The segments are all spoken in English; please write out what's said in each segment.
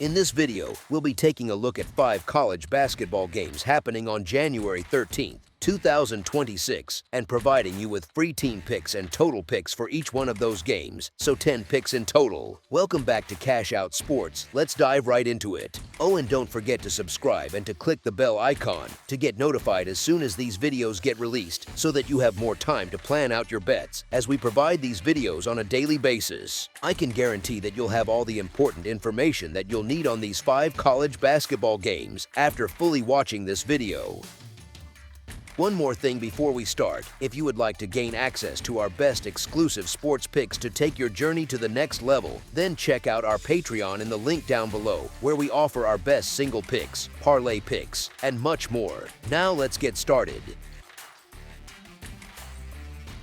In this video, we'll be taking a look at 5 college basketball games happening on January 13th, 2026, and providing you with free team picks and total picks for each one of those games, so 10 picks in total. Welcome back to Cash Out Sports. Let's dive right into it. Oh, and don't forget to subscribe and to click the bell icon to get notified as soon as these videos get released so that you have more time to plan out your bets as we provide these videos on a daily basis. I can guarantee that you'll have all the important information that you'll need on these 5 college basketball games after fully watching this video. One more thing before we start, if you would like to gain access to our best exclusive sports picks to take your journey to the next level, then check out our Patreon in the link down below, where we offer our best single picks, parlay picks, and much more. Now let's get started.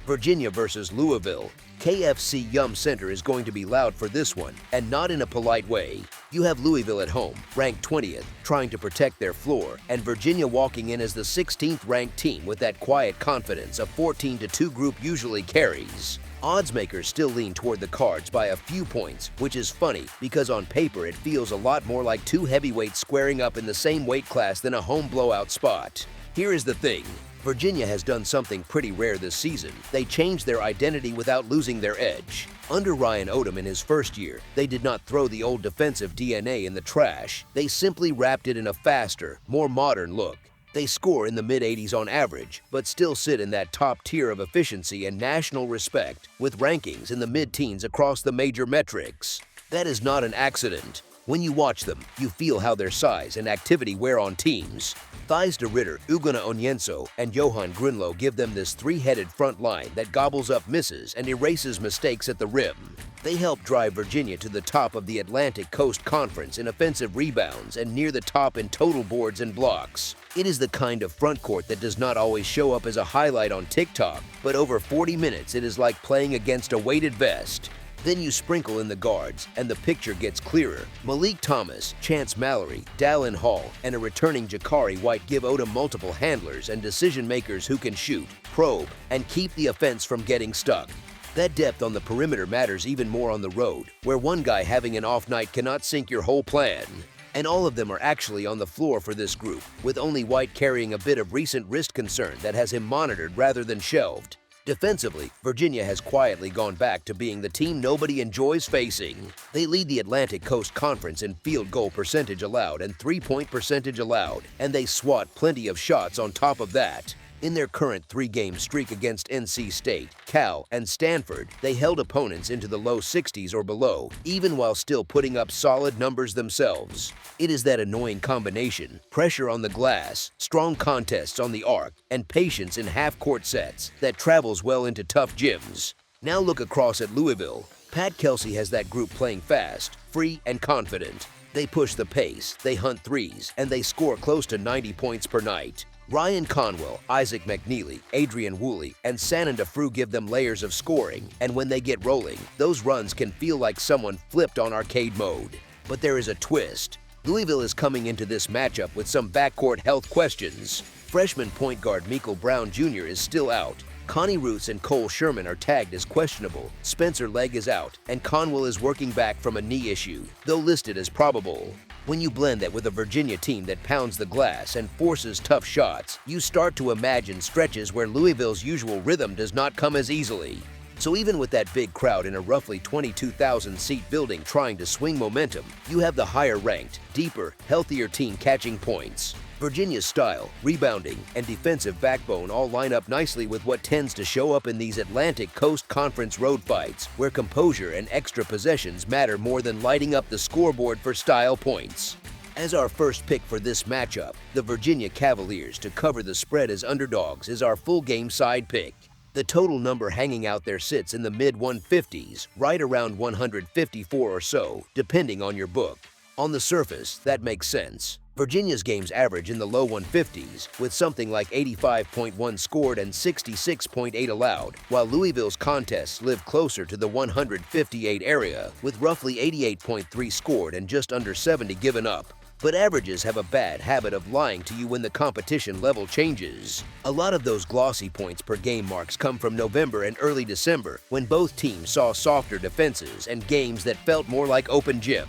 Virginia versus Louisville. KFC Yum Center is going to be loud for this one, and not in a polite way. You have Louisville at home, ranked 20th, trying to protect their floor, and Virginia walking in as the 16th ranked team with that quiet confidence a 14-2 group usually carries. Odds makers still lean toward the Cards by a few points, which is funny because on paper it feels a lot more like 2 heavyweights squaring up in the same weight class than a home blowout spot. Here is the thing. Virginia has done something pretty rare this season. They changed their identity without losing their edge. Under Ryan Odom in his first year, they did not throw the old defensive DNA in the trash. They simply wrapped it in a faster, more modern look. They score in the mid-80s on average, but still sit in that top tier of efficiency and national respect, with rankings in the mid-teens across the major metrics. That is not an accident. When you watch them, you feel how their size and activity wear on teams. Thijs de Ritter, Ugonna Onyenso, and Johan Grunlo give them this 3-headed front line that gobbles up misses and erases mistakes at the rim. They help drive Virginia to the top of the Atlantic Coast Conference in offensive rebounds and near the top in total boards and blocks. It is the kind of front court that does not always show up as a highlight on TikTok, but over 40 minutes it is like playing against a weighted vest. Then you sprinkle in the guards, and the picture gets clearer. Malik Thomas, Chance Mallory, Dallin Hall, and a returning Jakari White give Odom multiple handlers and decision-makers who can shoot, probe, and keep the offense from getting stuck. That depth on the perimeter matters even more on the road, where one guy having an off night cannot sink your whole plan. And all of them are actually on the floor for this group, with only White carrying a bit of recent wrist concern that has him monitored rather than shelved. Defensively, Virginia has quietly gone back to being the team nobody enjoys facing. They lead the Atlantic Coast Conference in field goal percentage allowed and 3-point percentage allowed, and they swat plenty of shots on top of that. In their current 3-game streak against NC State, Cal, and Stanford, they held opponents into the low 60s or below, even while still putting up solid numbers themselves. It is that annoying combination, pressure on the glass, strong contests on the arc, and patience in half-court sets, that travels well into tough gyms. Now look across at Louisville. Pat Kelsey has that group playing fast, free, and confident. They push the pace, they hunt threes, and they score close to 90 points per night. Ryan Conwell, Isaac McNeely, Adrian Woolley, and Sanandafru give them layers of scoring, and when they get rolling, those runs can feel like someone flipped on arcade mode. But there is a twist. Louisville is coming into this matchup with some backcourt health questions. Freshman point guard Michael Brown Jr. is still out. Connie Roots and Cole Sherman are tagged as questionable. Spencer Legg is out, and Conwell is working back from a knee issue, though listed as probable. When you blend that with a Virginia team that pounds the glass and forces tough shots, you start to imagine stretches where Louisville's usual rhythm does not come as easily. So even with that big crowd in a roughly 22,000-seat building trying to swing momentum, you have the higher-ranked, deeper, healthier team catching points. Virginia's style, rebounding, and defensive backbone all line up nicely with what tends to show up in these Atlantic Coast Conference road fights, where composure and extra possessions matter more than lighting up the scoreboard for style points. As our first pick for this matchup, the Virginia Cavaliers to cover the spread as underdogs is our full game side pick. The total number hanging out there sits in the mid-150s, right around 154 or so, depending on your book. On the surface, that makes sense. Virginia's games average in the low 150s, with something like 85.1 scored and 66.8 allowed, while Louisville's contests live closer to the 158 area, with roughly 88.3 scored and just under 70 given up. But averages have a bad habit of lying to you when the competition level changes. A lot of those glossy points per game marks come from November and early December, when both teams saw softer defenses and games that felt more like open gym.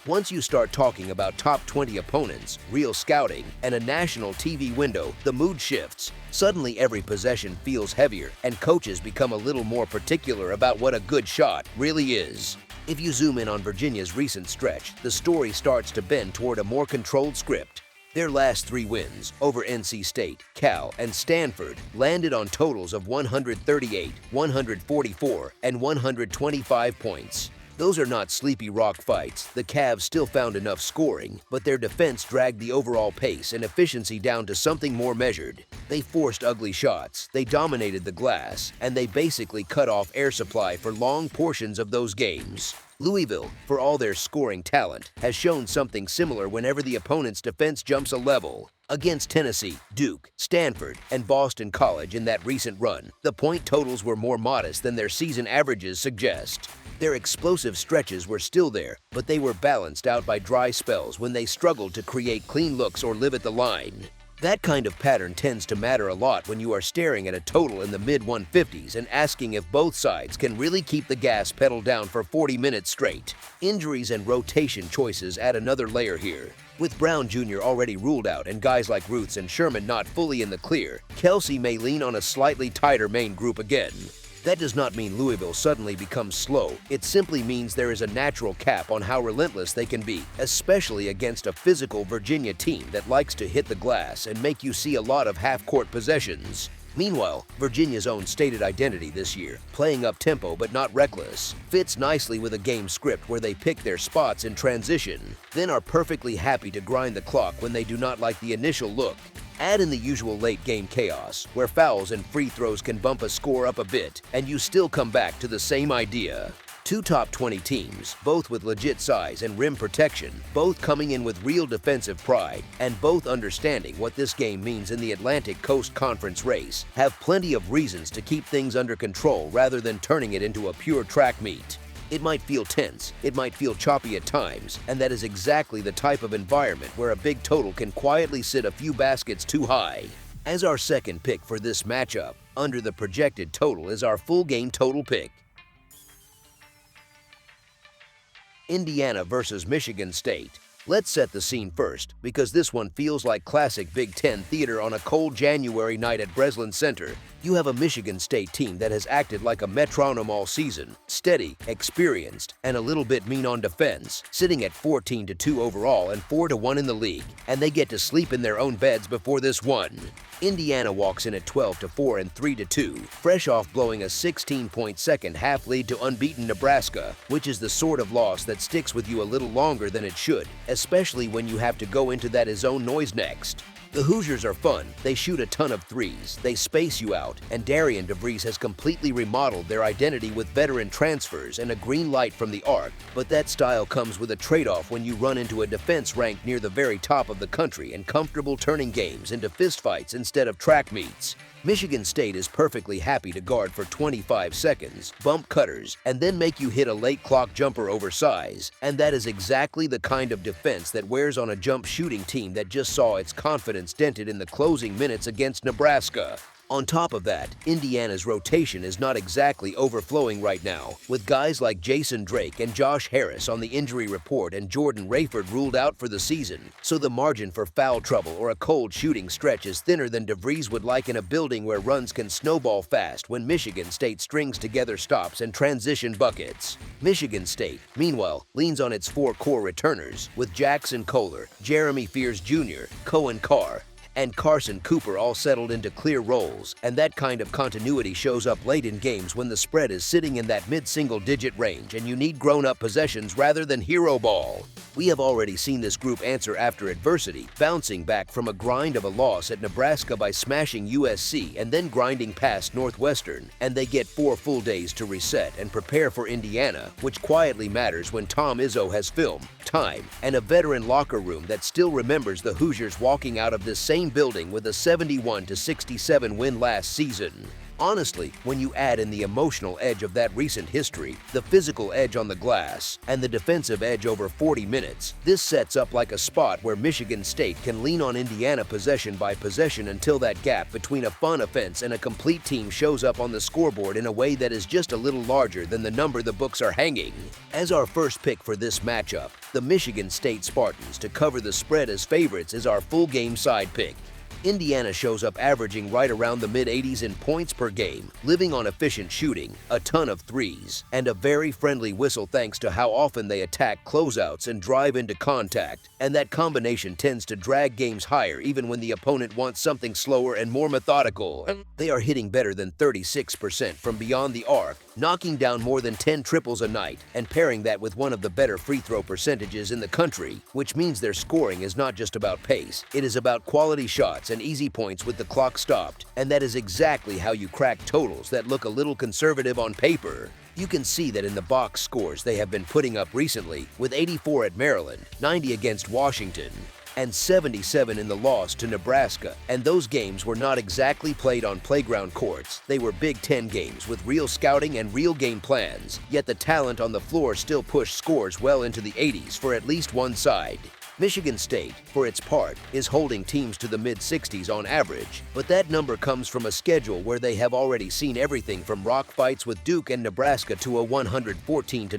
Once you start talking about top 20 opponents, real scouting, and a national TV window, the mood shifts. Suddenly every possession feels heavier, and coaches become a little more particular about what a good shot really is. If you zoom in on Virginia's recent stretch, the story starts to bend toward a more controlled script. Their last 3 wins over NC State, Cal, and Stanford landed on totals of 138, 144, and 125 points. Those are not sleepy rock fights. The Cavs still found enough scoring, but their defense dragged the overall pace and efficiency down to something more measured. They forced ugly shots, they dominated the glass, and they basically cut off air supply for long portions of those games. Louisville, for all their scoring talent, has shown something similar whenever the opponent's defense jumps a level. Against Tennessee, Duke, Stanford, and Boston College in that recent run, the point totals were more modest than their season averages suggest. Their explosive stretches were still there, but they were balanced out by dry spells when they struggled to create clean looks or live at the line. That kind of pattern tends to matter a lot when you are staring at a total in the mid-150s and asking if both sides can really keep the gas pedal down for 40 minutes straight. Injuries and rotation choices add another layer here. With Brown Jr. already ruled out and guys like Ruths and Sherman not fully in the clear, Kelsey may lean on a slightly tighter main group again. That does not mean Louisville suddenly becomes slow. It simply means there is a natural cap on how relentless they can be, especially against a physical Virginia team that likes to hit the glass and make you see a lot of half-court possessions. Meanwhile, Virginia's own stated identity this year, playing up-tempo but not reckless, fits nicely with a game script where they pick their spots in transition, then are perfectly happy to grind the clock when they do not like the initial look. Add in the usual late-game chaos, where fouls and free throws can bump a score up a bit, and you still come back to the same idea. 2 top 20 teams, both with legit size and rim protection, both coming in with real defensive pride, and both understanding what this game means in the Atlantic Coast Conference race, have plenty of reasons to keep things under control rather than turning it into a pure track meet. It might feel tense, it might feel choppy at times, and that is exactly the type of environment where a big total can quietly sit a few baskets too high. As our second pick for this matchup, under the projected total is our full game total pick. Indiana versus Michigan State. Let's set the scene first, because this one feels like classic Big Ten theater on a cold January night at Breslin Center. You have a Michigan State team that has acted like a metronome all season, steady, experienced, and a little bit mean on defense, sitting at 14-2 overall and 4-1 in the league, and they get to sleep in their own beds before this one. Indiana walks in at 12-4 and 3-2, fresh off blowing a 16-point second half lead to unbeaten Nebraska, which is the sort of loss that sticks with you a little longer than it should, especially when you have to go into that his own noise next. The Hoosiers are fun, they shoot a ton of threes, they space you out, and Darian DeVries has completely remodeled their identity with veteran transfers and a green light from the arc, but that style comes with a trade-off when you run into a defense ranked near the very top of the country and comfortable turning games into fistfights instead of track meets. Michigan State is perfectly happy to guard for 25 seconds, bump cutters, and then make you hit a late clock jumper over size. And that is exactly the kind of defense that wears on a jump shooting team that just saw its confidence dented in the closing minutes against Nebraska. On top of that, Indiana's rotation is not exactly overflowing right now, with guys like Jason Drake and Josh Harris on the injury report and Jordan Rayford ruled out for the season, so the margin for foul trouble or a cold shooting stretch is thinner than DeVries would like in a building where runs can snowball fast when Michigan State strings together stops and transition buckets. Michigan State, meanwhile, leans on its 4 core returners, with Jackson Kohler, Jeremy Fears Jr., Cohen Carr, and Carson Cooper all settled into clear roles, and that kind of continuity shows up late in games when the spread is sitting in that mid-single-digit range and you need grown-up possessions rather than hero ball. We have already seen this group answer after adversity, bouncing back from a grind of a loss at Nebraska by smashing USC and then grinding past Northwestern, and they get 4 full days to reset and prepare for Indiana, which quietly matters when Tom Izzo has film, time, and a veteran locker room that still remembers the Hoosiers walking out of this same building with a 71-67 win last season. Honestly, when you add in the emotional edge of that recent history, the physical edge on the glass, and the defensive edge over 40 minutes, this sets up like a spot where Michigan State can lean on Indiana possession by possession until that gap between a fun offense and a complete team shows up on the scoreboard in a way that is just a little larger than the number the books are hanging. As our first pick for this matchup, the Michigan State Spartans to cover the spread as favorites is our full game side pick. Indiana shows up averaging right around the mid-80s in points per game, living on efficient shooting, a ton of threes, and a very friendly whistle thanks to how often they attack closeouts and drive into contact, and that combination tends to drag games higher even when the opponent wants something slower and more methodical. They are hitting better than 36% from beyond the arc, knocking down more than 10 triples a night, and pairing that with one of the better free throw percentages in the country, which means their scoring is not just about pace, it is about quality shots and easy points with the clock stopped, and that is exactly how you crack totals that look a little conservative on paper. You can see that in the box scores they have been putting up recently, with 84 at Maryland, 90 against Washington, and 77 in the loss to Nebraska, and those games were not exactly played on playground courts. They were Big Ten games with real scouting and real game plans, yet the talent on the floor still pushed scores well into the 80s for at least one side. Michigan State, for its part, is holding teams to the mid-60s on average, but that number comes from a schedule where they have already seen everything from rock fights with Duke and Nebraska to a 114-97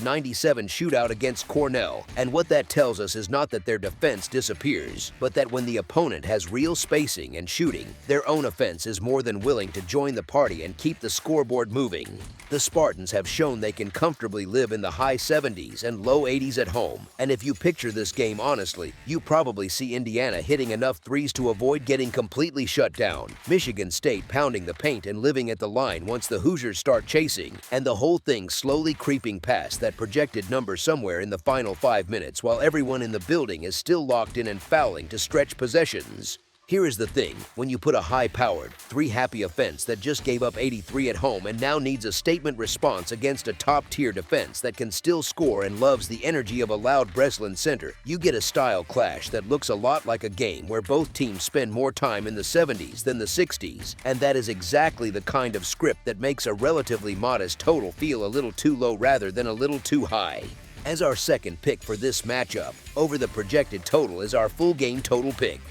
shootout against Cornell, and what that tells us is not that their defense disappears, but that when the opponent has real spacing and shooting, their own offense is more than willing to join the party and keep the scoreboard moving. The Spartans have shown they can comfortably live in the high 70s and low 80s at home, and if you picture this game honestly, you probably see Indiana hitting enough threes to avoid getting completely shut down, Michigan State pounding the paint and living at the line once the Hoosiers start chasing, and the whole thing slowly creeping past that projected number somewhere in the final 5 minutes while everyone in the building is still locked in and fouling to stretch possessions. Here is the thing, when you put a high-powered, three-happy offense that just gave up 83 at home and now needs a statement response against a top-tier defense that can still score and loves the energy of a loud Breslin center, you get a style clash that looks a lot like a game where both teams spend more time in the 70s than the 60s, and that is exactly the kind of script that makes a relatively modest total feel a little too low rather than a little too high. As our second pick for this matchup, over the projected total is our full game total pick.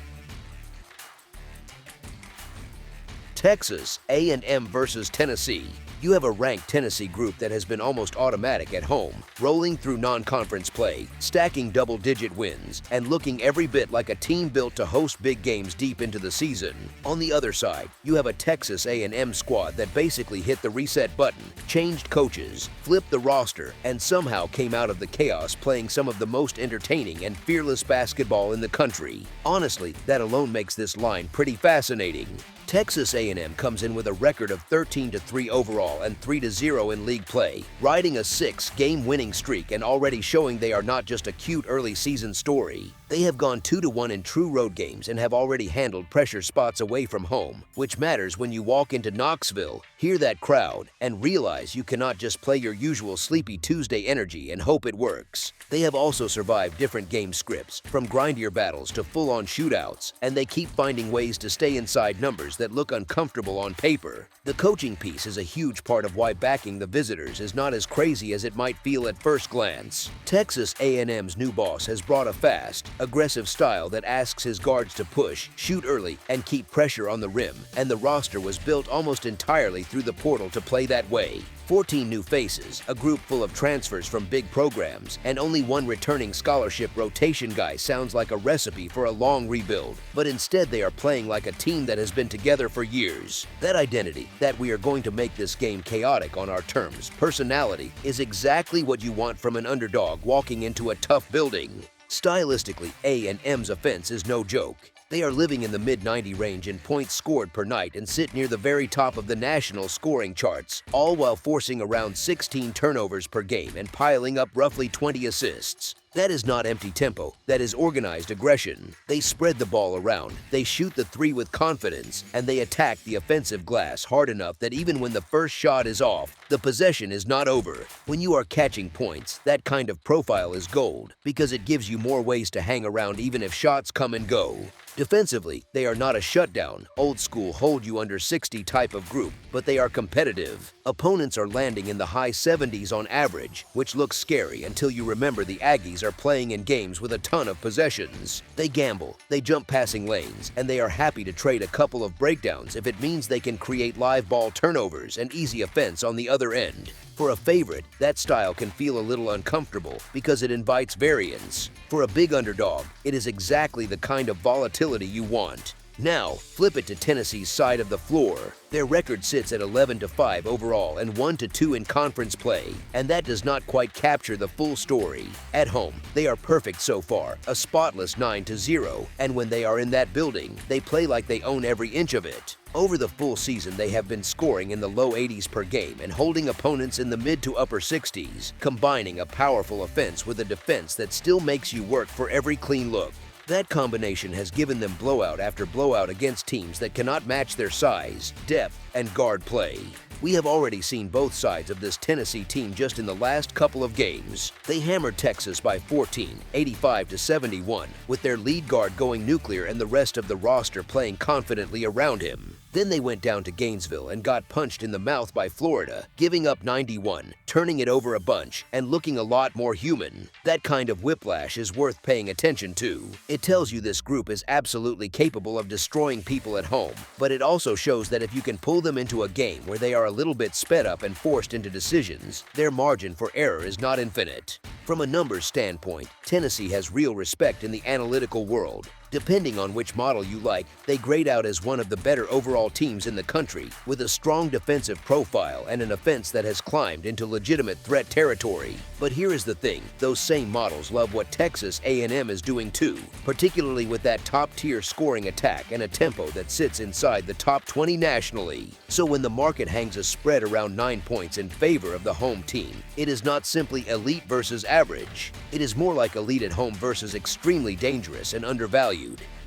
Texas A&M versus Tennessee. You have a ranked Tennessee group that has been almost automatic at home, rolling through non-conference play, stacking double-digit wins, and looking every bit like a team built to host big games deep into the season. On the other side, you have a Texas A&M squad that basically hit the reset button, changed coaches, flipped the roster, and somehow came out of the chaos playing some of the most entertaining and fearless basketball in the country. Honestly, that alone makes this line pretty fascinating. Texas A&M comes in with a record of 13-3 overall and 3-0 in league play, riding a 6-game winning streak and already showing they are not just a cute early season story. They have gone 2-1 in true road games and have already handled pressure spots away from home, which matters when you walk into Knoxville, hear that crowd, and realize you cannot just play your usual Sleepy Tuesday energy and hope it works. They have also survived different game scripts, from grindier battles to full-on shootouts, and they keep finding ways to stay inside numbers that look uncomfortable on paper. The coaching piece is a huge part of why backing the visitors is not as crazy as it might feel at first glance. Texas A&M's new boss has brought a fast, aggressive style that asks his guards to push, shoot early, and keep pressure on the rim, and the roster was built almost entirely through the portal to play that way. 14 new faces, a group full of transfers from big programs, and only one returning scholarship rotation guy sounds like a recipe for a long rebuild, but instead they are playing like a team that has been together for years. That identity, that we are going to make this game chaotic on our terms, personality, is exactly what you want from an underdog walking into a tough building. Stylistically, A&M's offense is no joke. They are living in the mid-90 range in points scored per night and sit near the very top of the national scoring charts, all while forcing around 16 turnovers per game and piling up roughly 20 assists. That is not empty tempo, that is organized aggression. They spread the ball around, they shoot the three with confidence, and they attack the offensive glass hard enough that even when the first shot is off, The possession is not over. When you are catching points, that kind of profile is gold because it gives you more ways to hang around even if shots come and go. Defensively, they are not a shutdown, old-school hold-you-under-60 type of group, but they are competitive. Opponents are landing in the high 70s on average, which looks scary until you remember the Aggies are playing in games with a ton of possessions. They gamble, they jump passing lanes, and they are happy to trade a couple of breakdowns if it means they can create live ball turnovers and easy offense on the other end. For a favorite, that style can feel a little uncomfortable because it invites variance. For a big underdog, it is exactly the kind of volatility you want. Now, flip it to Tennessee's side of the floor. Their record sits at 11-5 overall and 1-2 in conference play, and that does not quite capture the full story. At home, they are perfect so far, a spotless 9-0, and when they are in that building, they play like they own every inch of it. Over the full season, they have been scoring in the low 80s per game and holding opponents in the mid to upper 60s, combining a powerful offense with a defense that still makes you work for every clean look. That combination has given them blowout after blowout against teams that cannot match their size, depth, and guard play. We have already seen both sides of this Tennessee team just in the last couple of games. They hammered Texas by 14, 85-71, with their lead guard going nuclear and the rest of the roster playing confidently around him. Then they went down to Gainesville and got punched in the mouth by Florida, giving up 91, turning it over a bunch, and looking a lot more human. That kind of whiplash is worth paying attention to. It tells you this group is absolutely capable of destroying people at home, but it also shows that if you can pull them into a game where they are a little bit sped up and forced into decisions, their margin for error is not infinite. From a numbers standpoint, Tennessee has real respect in the analytical world. Depending on which model you like, they grade out as one of the better overall teams in the country, with a strong defensive profile and an offense that has climbed into legitimate threat territory. But here is the thing, those same models love what Texas A&M is doing too, particularly with that top-tier scoring attack and a tempo that sits inside the top 20 nationally. So when the market hangs a spread around 9 points in favor of the home team, it is not simply elite versus average. It is more like elite at home versus extremely dangerous and undervalued.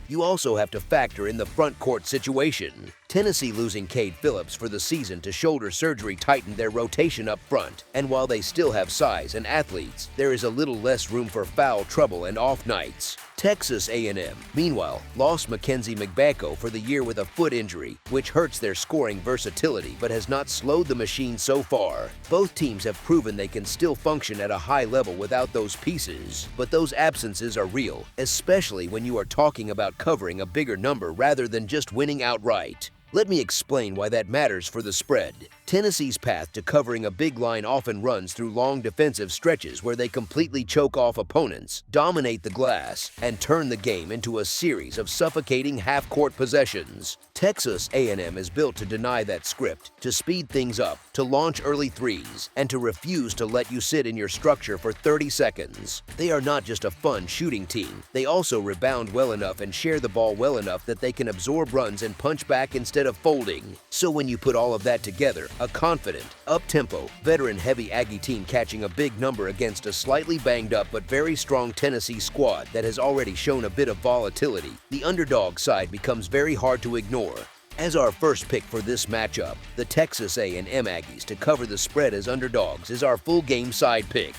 You also have to factor in the front court situation. Tennessee losing Cade Phillips for the season to shoulder surgery tightened their rotation up front, and while they still have size and athletes, there is a little less room for foul trouble and off nights. Texas A&M, meanwhile, lost Mackenzie McBacko for the year with a foot injury, which hurts their scoring versatility but has not slowed the machine so far. Both teams have proven they can still function at a high level without those pieces, but those absences are real, especially when you are talking about covering a bigger number rather than just winning outright. Let me explain why that matters for the spread. Tennessee's path to covering a big line often runs through long defensive stretches where they completely choke off opponents, dominate the glass, and turn the game into a series of suffocating half-court possessions. Texas A&M is built to deny that script, to speed things up, to launch early threes, and to refuse to let you sit in your structure for 30 seconds. They are not just a fun shooting team, they also rebound well enough and share the ball well enough that they can absorb runs and punch back instead of folding. So when you put all of that together, a confident, up-tempo, veteran-heavy Aggie team catching a big number against a slightly banged-up but very strong Tennessee squad that has already shown a bit of volatility, the underdog side becomes very hard to ignore. As our first pick for this matchup, the Texas A&M Aggies to cover the spread as underdogs is our full game side pick.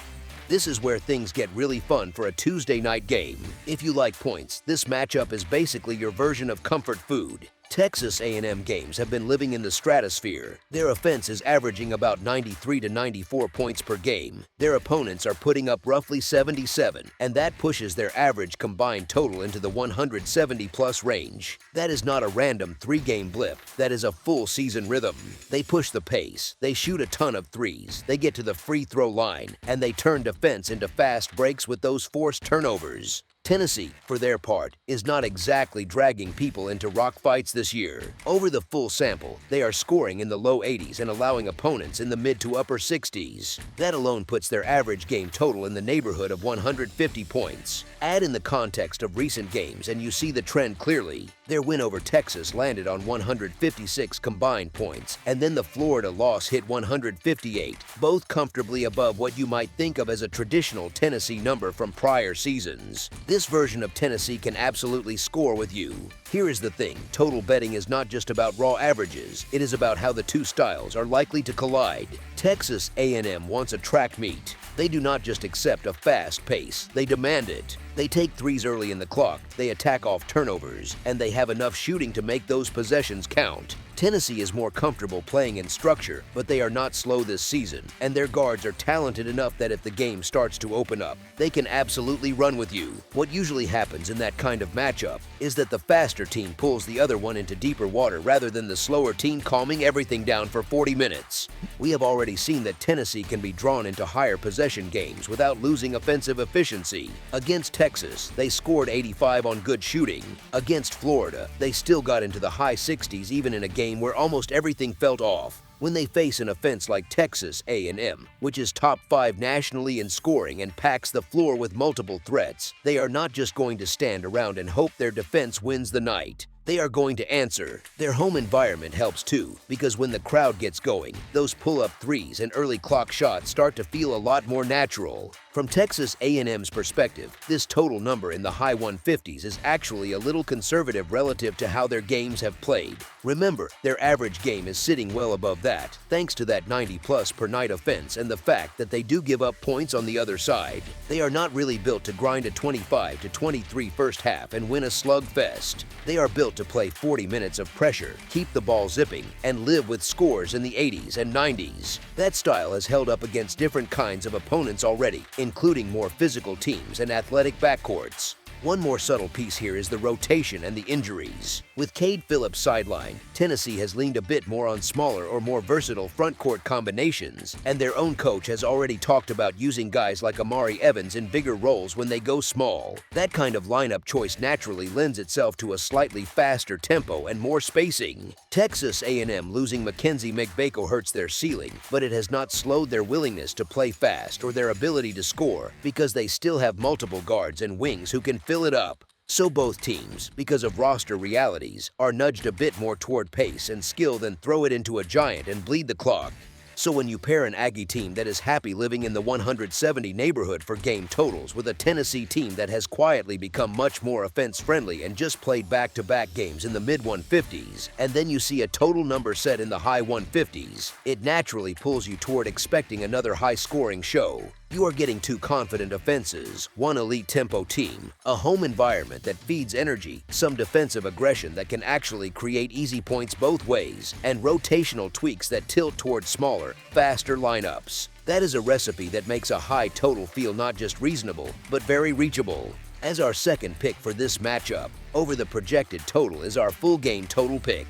This is where things get really fun for a Tuesday night game. If you like points, this matchup is basically your version of comfort food. Texas A&M games have been living in the stratosphere. Their offense is averaging about 93 to 94 points per game. Their opponents are putting up roughly 77, and that pushes their average combined total into the 170-plus range. That is not a random three-game blip. That is a full season rhythm. They push the pace, they shoot a ton of threes, they get to the free throw line, and they turn defense into fast breaks with those forced turnovers. Tennessee, for their part, is not exactly dragging people into rock fights this year. Over the full sample, they are scoring in the low 80s and allowing opponents in the mid to upper 60s. That alone puts their average game total in the neighborhood of 150 points. Add in the context of recent games and you see the trend clearly. Their win over Texas landed on 156 combined points, and then the Florida loss hit 158, both comfortably above what you might think of as a traditional Tennessee number from prior seasons. This version of Tennessee can absolutely score with you. Here is the thing, total betting is not just about raw averages, it is about how the two styles are likely to collide. Texas A&M wants a track meet. They do not just accept a fast pace, they demand it. They take threes early in the clock, they attack off turnovers, and they have enough shooting to make those possessions count. Tennessee is more comfortable playing in structure, but they are not slow this season, and their guards are talented enough that if the game starts to open up, they can absolutely run with you. What usually happens in that kind of matchup is that the faster team pulls the other one into deeper water rather than the slower team calming everything down for 40 minutes. We have already seen that Tennessee can be drawn into higher possession games without losing offensive efficiency. Against Texas, they scored 85 on good shooting. Against Florida, they still got into the high 60s even in a game where almost everything felt off. When they face an offense like Texas A&M, which is top 5 nationally in scoring and packs the floor with multiple threats, they are not just going to stand around and hope their defense wins the night. They are going to answer. Their home environment helps too, because when the crowd gets going, those pull-up threes and early clock shots start to feel a lot more natural. From Texas A&M's perspective, this total number in the high 150s is actually a little conservative relative to how their games have played. Remember, their average game is sitting well above that, thanks to that 90+ per night offense and the fact that they do give up points on the other side. They are not really built to grind a 25-23 first half and win a slugfest. They are built to play 40 minutes of pressure, keep the ball zipping, and live with scores in the 80s and 90s. That style has held up against different kinds of opponents already, including more physical teams and athletic backcourts. One more subtle piece here is the rotation and the injuries. With Cade Phillips sidelined, Tennessee has leaned a bit more on smaller or more versatile front-court combinations, and their own coach has already talked about using guys like Amari Evans in bigger roles when they go small. That kind of lineup choice naturally lends itself to a slightly faster tempo and more spacing. Texas A&M losing Mackenzie McBako hurts their ceiling, but it has not slowed their willingness to play fast or their ability to score because they still have multiple guards and wings who can fill it up. So both teams, because of roster realities, are nudged a bit more toward pace and skill than throw it into a giant and bleed the clock. So when you pair an Aggie team that is happy living in the 170 neighborhood for game totals with a Tennessee team that has quietly become much more offense-friendly and just played back-to-back games in the mid-150s, and then you see a total number set in the high 150s, it naturally pulls you toward expecting another high-scoring show. You are getting two confident offenses, one elite tempo team, a home environment that feeds energy, some defensive aggression that can actually create easy points both ways, and rotational tweaks that tilt toward smaller, faster lineups. That is a recipe that makes a high total feel not just reasonable, but very reachable. As our second pick for this matchup, over the projected total is our full game total pick.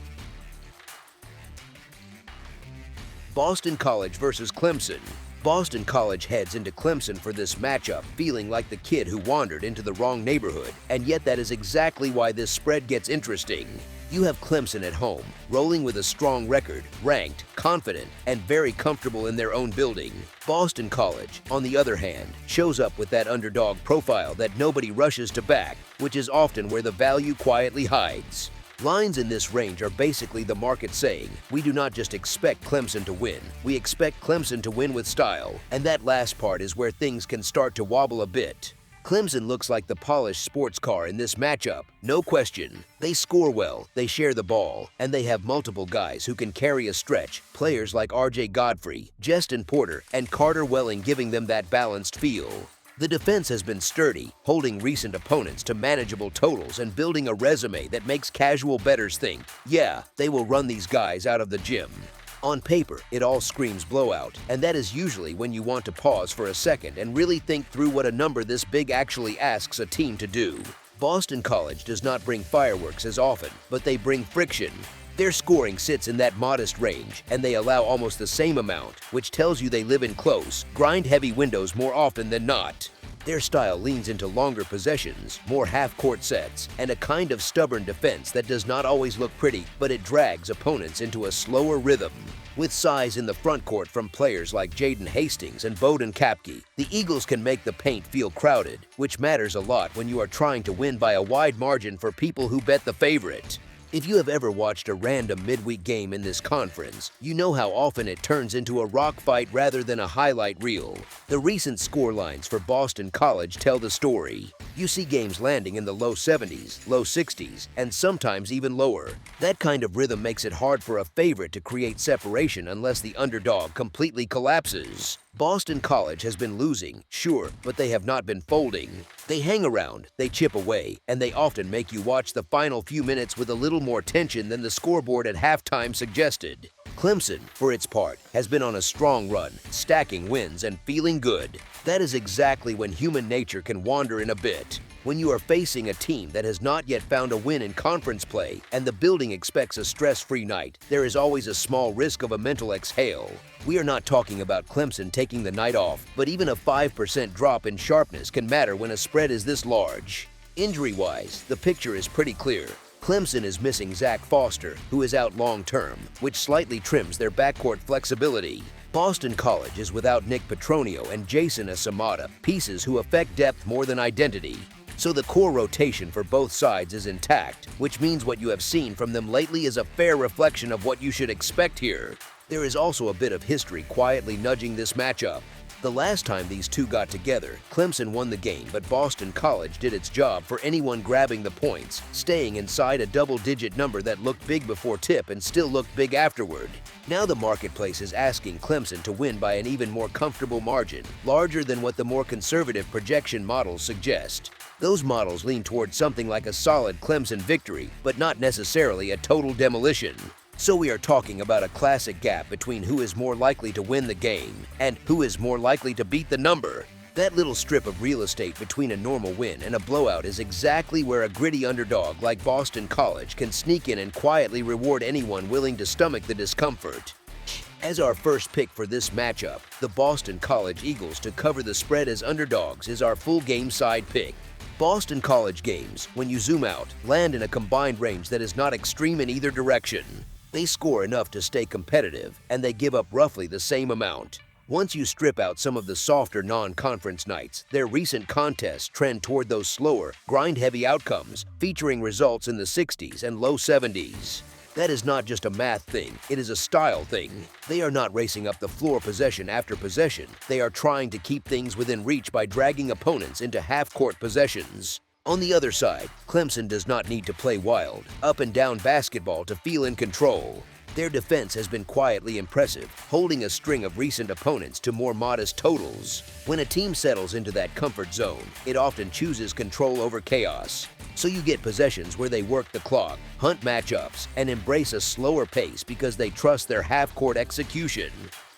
Boston College versus Clemson. Boston College heads into Clemson for this matchup feeling like the kid who wandered into the wrong neighborhood, and yet that is exactly why this spread gets interesting. You have Clemson at home, rolling with a strong record, ranked, confident, and very comfortable in their own building. Boston College, on the other hand, shows up with that underdog profile that nobody rushes to back, which is often where the value quietly hides. Lines in this range are basically the market saying, we do not just expect Clemson to win, we expect Clemson to win with style, and that last part is where things can start to wobble a bit. Clemson looks like the polished sports car in this matchup, no question. They score well, they share the ball, and they have multiple guys who can carry a stretch, players like R.J. Godfrey, Justin Porter, and Carter Welling giving them that balanced feel. The defense has been sturdy, holding recent opponents to manageable totals and building a resume that makes casual bettors think, yeah, they will run these guys out of the gym. On paper, it all screams blowout, and that is usually when you want to pause for a second and really think through what a number this big actually asks a team to do. Boston College does not bring fireworks as often, but they bring friction. Their scoring sits in that modest range, and they allow almost the same amount, which tells you they live in close, grind-heavy windows more often than not. Their style leans into longer possessions, more half-court sets, and a kind of stubborn defense that does not always look pretty, but it drags opponents into a slower rhythm. With size in the front court from players like Jaden Hastings and Bowden Kapke, the Eagles can make the paint feel crowded, which matters a lot when you are trying to win by a wide margin for people who bet the favorite. If you have ever watched a random midweek game in this conference, you know how often it turns into a rock fight rather than a highlight reel. The recent score lines for Boston College tell the story. You see games landing in the low 70s, low 60s, and sometimes even lower. That kind of rhythm makes it hard for a favorite to create separation unless the underdog completely collapses. Boston College has been losing, sure, but they have not been folding. They hang around, they chip away, and they often make you watch the final few minutes with a little more tension than the scoreboard at halftime suggested. Clemson, for its part, has been on a strong run, stacking wins and feeling good. That is exactly when human nature can wander in a bit. When you are facing a team that has not yet found a win in conference play and the building expects a stress-free night, there is always a small risk of a mental exhale. We are not talking about Clemson taking the night off, but even a 5% drop in sharpness can matter when a spread is this large. Injury-wise, the picture is pretty clear. Clemson is missing Zach Foster, who is out long-term, which slightly trims their backcourt flexibility. Boston College is without Nick Petronio and Jason Asamada, pieces who affect depth more than identity. So the core rotation for both sides is intact, which means what you have seen from them lately is a fair reflection of what you should expect here. There is also a bit of history quietly nudging this matchup. The last time these two got together, Clemson won the game, but Boston College did its job for anyone grabbing the points, staying inside a double-digit number that looked big before tip and still looked big afterward. Now the marketplace is asking Clemson to win by an even more comfortable margin, larger than what the more conservative projection models suggest. Those models lean toward something like a solid Clemson victory, but not necessarily a total demolition. So we are talking about a classic gap between who is more likely to win the game and who is more likely to beat the number. That little strip of real estate between a normal win and a blowout is exactly where a gritty underdog like Boston College can sneak in and quietly reward anyone willing to stomach the discomfort. As our first pick for this matchup, the Boston College Eagles to cover the spread as underdogs is our full game side pick. Boston College games, when you zoom out, land in a combined range that is not extreme in either direction. They score enough to stay competitive, and they give up roughly the same amount. Once you strip out some of the softer non-conference nights, their recent contests trend toward those slower, grind-heavy outcomes, featuring results in the 60s and low 70s. That is not just a math thing, it is a style thing. They are not racing up the floor possession after possession. They are trying to keep things within reach by dragging opponents into half-court possessions. On the other side, Clemson does not need to play wild, up-and-down basketball to feel in control. Their defense has been quietly impressive, holding a string of recent opponents to more modest totals. When a team settles into that comfort zone, it often chooses control over chaos. So you get possessions where they work the clock, hunt matchups, and embrace a slower pace because they trust their half-court execution.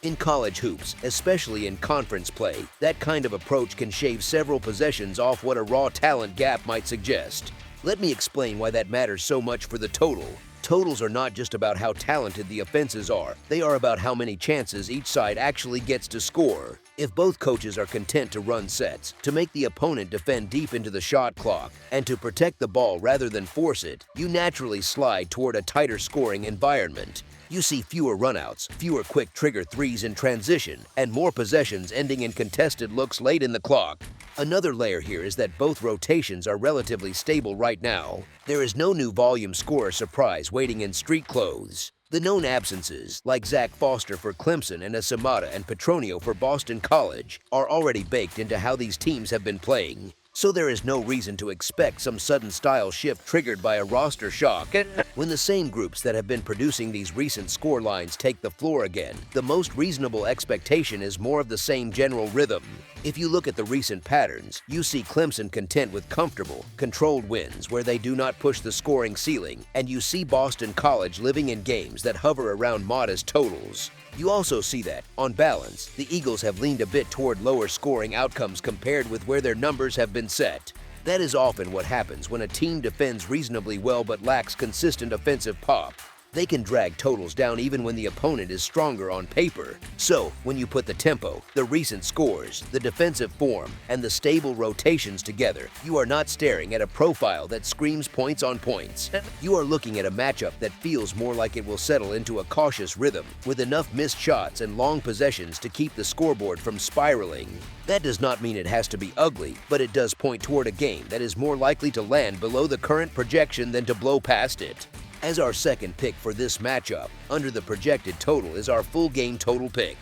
In college hoops, especially in conference play, that kind of approach can shave several possessions off what a raw talent gap might suggest. Let me explain why that matters so much for the total. Totals are not just about how talented the offenses are, they are about how many chances each side actually gets to score. If both coaches are content to run sets, to make the opponent defend deep into the shot clock, and to protect the ball rather than force it, you naturally slide toward a tighter scoring environment. You see fewer runouts, fewer quick trigger threes in transition, and more possessions ending in contested looks late in the clock. Another layer here is that both rotations are relatively stable right now. There is no new volume scorer surprise waiting in street clothes. The known absences, like Zach Foster for Clemson and Asamada and Petronio for Boston College, are already baked into how these teams have been playing. So there is no reason to expect some sudden style shift triggered by a roster shock. When the same groups that have been producing these recent score lines take the floor again, the most reasonable expectation is more of the same general rhythm. If you look at the recent patterns, you see Clemson content with comfortable, controlled wins where they do not push the scoring ceiling, and you see Boston College living in games that hover around modest totals. You also see that, on balance, the Eagles have leaned a bit toward lower scoring outcomes compared with where their numbers have been set. That is often what happens when a team defends reasonably well but lacks consistent offensive pop. They can drag totals down even when the opponent is stronger on paper. So, when you put the tempo, the recent scores, the defensive form, and the stable rotations together, you are not staring at a profile that screams points on points. You are looking at a matchup that feels more like it will settle into a cautious rhythm, with enough missed shots and long possessions to keep the scoreboard from spiraling. That does not mean it has to be ugly, but it does point toward a game that is more likely to land below the current projection than to blow past it. As our second pick for this matchup, under the projected total is our full game total pick.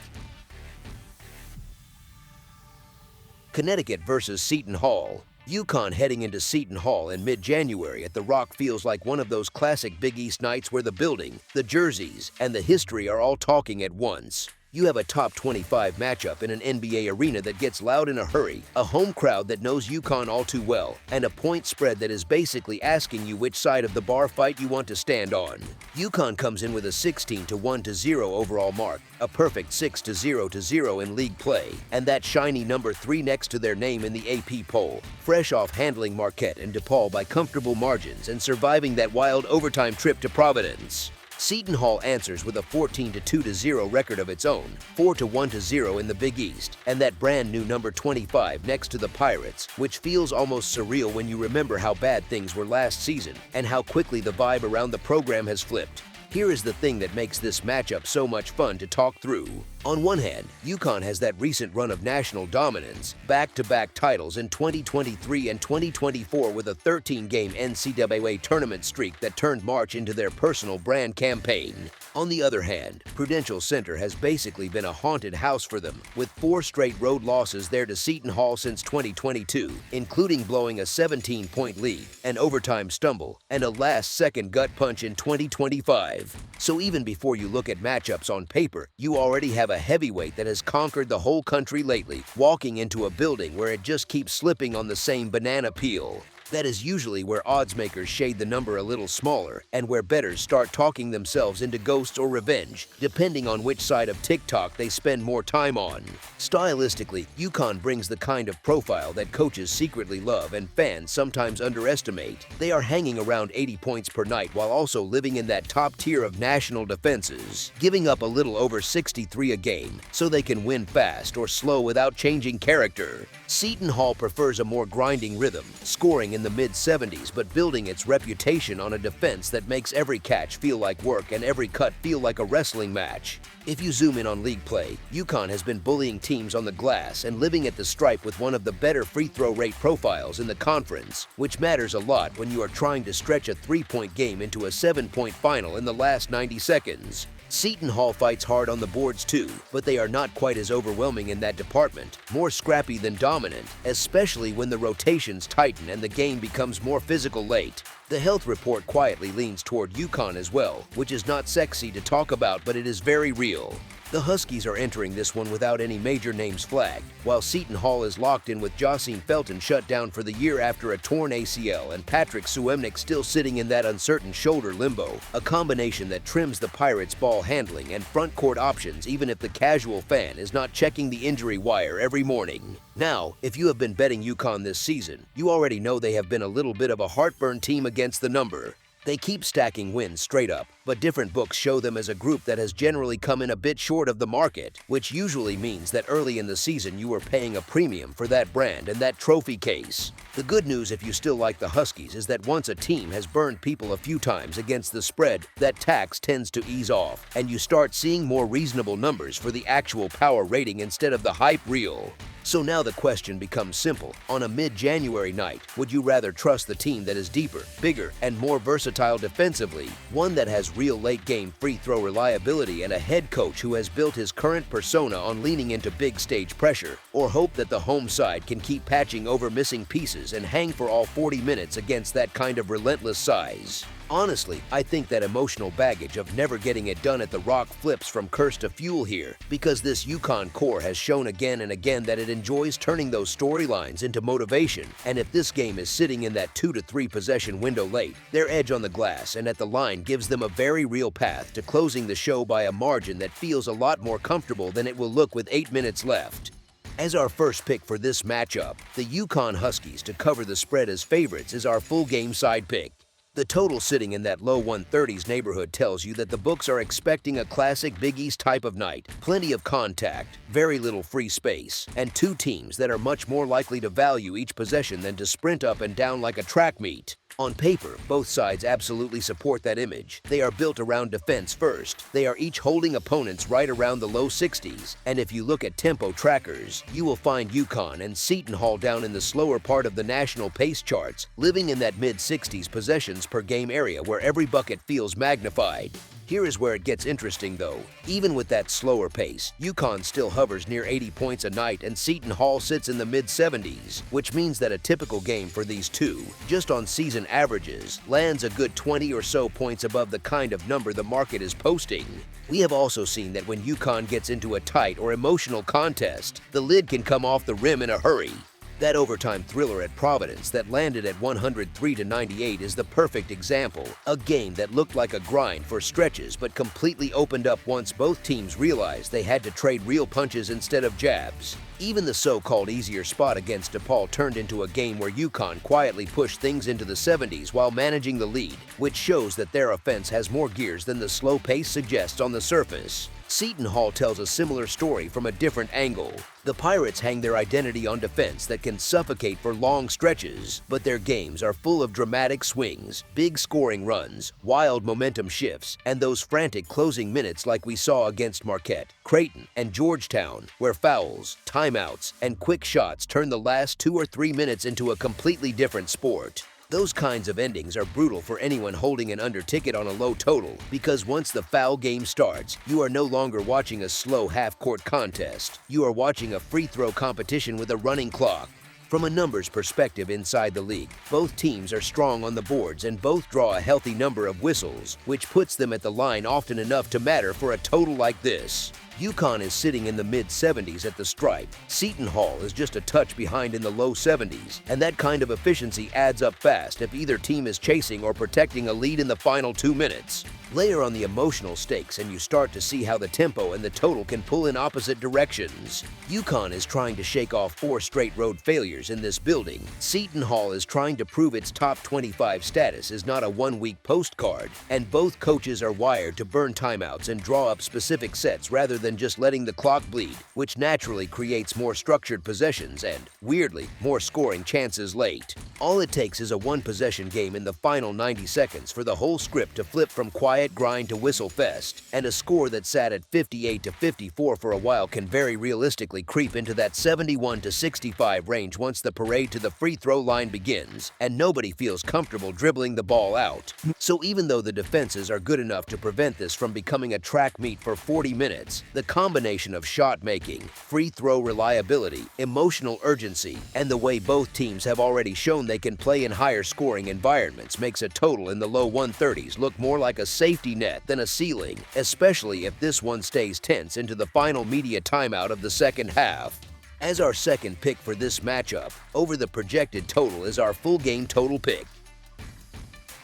Connecticut versus Seton Hall. UConn heading into Seton Hall in mid-January at the Rock feels like one of those classic Big East nights where the building, the jerseys, and the history are all talking at once. You have a top 25 matchup in an NBA arena that gets loud in a hurry, a home crowd that knows UConn all too well, and a point spread that is basically asking you which side of the bar fight you want to stand on. UConn comes in with a 16-1-0 overall mark, a perfect 6-0-0 in league play, and that shiny number 3 next to their name in the AP poll, fresh off handling Marquette and DePaul by comfortable margins and surviving that wild overtime trip to Providence. Seton Hall answers with a 14-2-0 record of its own, 4-1-0 in the Big East, and that brand new number 25 next to the Pirates, which feels almost surreal when you remember how bad things were last season and how quickly the vibe around the program has flipped. Here is the thing that makes this matchup so much fun to talk through. On one hand, UConn has that recent run of national dominance, back-to-back titles in 2023 and 2024 with a 13-game NCAA tournament streak that turned March into their personal brand campaign. On the other hand, Prudential Center has basically been a haunted house for them, with 4 straight road losses there to Seton Hall since 2022, including blowing a 17-point lead, an overtime stumble, and a last-second gut punch in 2025. So even before you look at matchups on paper, you already have a heavyweight that has conquered the whole country lately, walking into a building where it just keeps slipping on the same banana peel. That is usually where odds makers shade the number a little smaller and where bettors start talking themselves into ghosts or revenge, depending on which side of TikTok they spend more time on. Stylistically, UConn brings the kind of profile that coaches secretly love and fans sometimes underestimate. They are hanging around 80 points per night while also living in that top tier of national defenses, giving up a little over 63 a game so they can win fast or slow without changing character. Seton Hall prefers a more grinding rhythm, scoring in the mid-70s but building its reputation on a defense that makes every catch feel like work and every cut feel like a wrestling match. If you zoom in on league play, UConn has been bullying teams on the glass and living at the stripe with one of the better free throw rate profiles in the conference, which matters a lot when you are trying to stretch a 3-point game into a 7-point final in the last 90 seconds. Seton Hall fights hard on the boards too, but they are not quite as overwhelming in that department, more scrappy than dominant, especially when the rotations tighten and the game becomes more physical late. The health report quietly leans toward UConn as well, which is not sexy to talk about, but it is very real. The Huskies are entering this one without any major names flagged, while Seton Hall is locked in with Jocelyn Felton shut down for the year after a torn ACL and Patrick Suemnick still sitting in that uncertain shoulder limbo, a combination that trims the Pirates' ball handling and front court options even if the casual fan is not checking the injury wire every morning. Now, if you have been betting UConn this season, you already know they have been a little bit of a heartburn team against the number. They keep stacking wins straight up, but different books show them as a group that has generally come in a bit short of the market, which usually means that early in the season you are paying a premium for that brand and that trophy case. The good news if you still like the Huskies is that once a team has burned people a few times against the spread, that tax tends to ease off, and you start seeing more reasonable numbers for the actual power rating instead of the hype reel. So now the question becomes simple. On a mid-January night, would you rather trust the team that is deeper, bigger, and more versatile defensively, one that has real late-game free throw reliability and a head coach who has built his current persona on leaning into big stage pressure, or hope that the home side can keep patching over missing pieces and hang for all 40 minutes against that kind of relentless size? Honestly, I think that emotional baggage of never getting it done at the Rock flips from curse to fuel here, because this UConn core has shown again and again that it enjoys turning those storylines into motivation, and if this game is sitting in that 2 to 3 possession window late, their edge on the glass and at the line gives them a very real path to closing the show by a margin that feels a lot more comfortable than it will look with 8 minutes left. As our first pick for this matchup, the UConn Huskies to cover the spread as favorites is our full game side pick. The total sitting in that low 130s neighborhood tells you that the books are expecting a classic Big East type of night, plenty of contact, very little free space, and 2 teams that are much more likely to value each possession than to sprint up and down like a track meet. On paper, both sides absolutely support that image. They are built around defense first. They are each holding opponents right around the low 60s. And if you look at tempo trackers, you will find UConn and Seton Hall down in the slower part of the national pace charts, living in that mid-60s possessions runs per game area where every bucket feels magnified. Here is where it gets interesting though. Even with that slower pace, UConn still hovers near 80 points a night and Seton Hall sits in the mid-70s, which means that a typical game for these two, just on season averages, lands a good 20 or so points above the kind of number the market is posting. We have also seen that when UConn gets into a tight or emotional contest, the lid can come off the rim in a hurry. That overtime thriller at Providence that landed at 103-98 is the perfect example, a game that looked like a grind for stretches but completely opened up once both teams realized they had to trade real punches instead of jabs. Even the so-called easier spot against DePaul turned into a game where UConn quietly pushed things into the 70s while managing the lead, which shows that their offense has more gears than the slow pace suggests on the surface. Seton Hall tells a similar story from a different angle. The Pirates hang their identity on defense that can suffocate for long stretches, but their games are full of dramatic swings, big scoring runs, wild momentum shifts, and those frantic closing minutes like we saw against Marquette, Creighton, and Georgetown, where fouls, timeouts, and quick shots turn the last 2 or 3 minutes into a completely different sport. Those kinds of endings are brutal for anyone holding an under ticket on a low total, because once the foul game starts, you are no longer watching a slow half-court contest. You are watching a free throw competition with a running clock. From a numbers perspective inside the league, both teams are strong on the boards and both draw a healthy number of whistles, which puts them at the line often enough to matter for a total like this. UConn is sitting in the mid-70s at the stripe. Seton Hall is just a touch behind in the low 70s, and that kind of efficiency adds up fast if either team is chasing or protecting a lead in the final 2 minutes. Layer on the emotional stakes and you start to see how the tempo and the total can pull in opposite directions. UConn is trying to shake off 4 straight road failures in this building. Seton Hall is trying to prove its top 25 status is not a one-week postcard, and both coaches are wired to burn timeouts and draw up specific sets rather than just letting the clock bleed, which naturally creates more structured possessions and, weirdly, more scoring chances late. All it takes is a one-possession game in the final 90 seconds for the whole script to flip from quiet grind to whistle fest, and a score that sat at 58-54 for a while can very realistically creep into that 71-65 range once the parade to the free throw line begins, and nobody feels comfortable dribbling the ball out. So even though the defenses are good enough to prevent this from becoming a track meet for 40 minutes, the combination of shot making, free throw reliability, emotional urgency, and the way both teams have already shown they can play in higher scoring environments makes a total in the low 130s look more like a safety net than a ceiling, especially if this one stays tense into the final media timeout of the second half. As our second pick for this matchup, over the projected total is our full game total pick.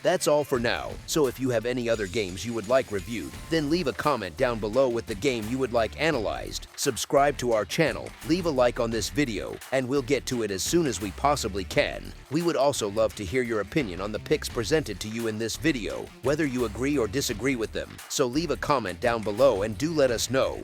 That's all for now, so if you have any other games you would like reviewed, then leave a comment down below with the game you would like analyzed, subscribe to our channel, leave a like on this video, and we'll get to it as soon as we possibly can. We would also love to hear your opinion on the picks presented to you in this video, whether you agree or disagree with them, so leave a comment down below and do let us know.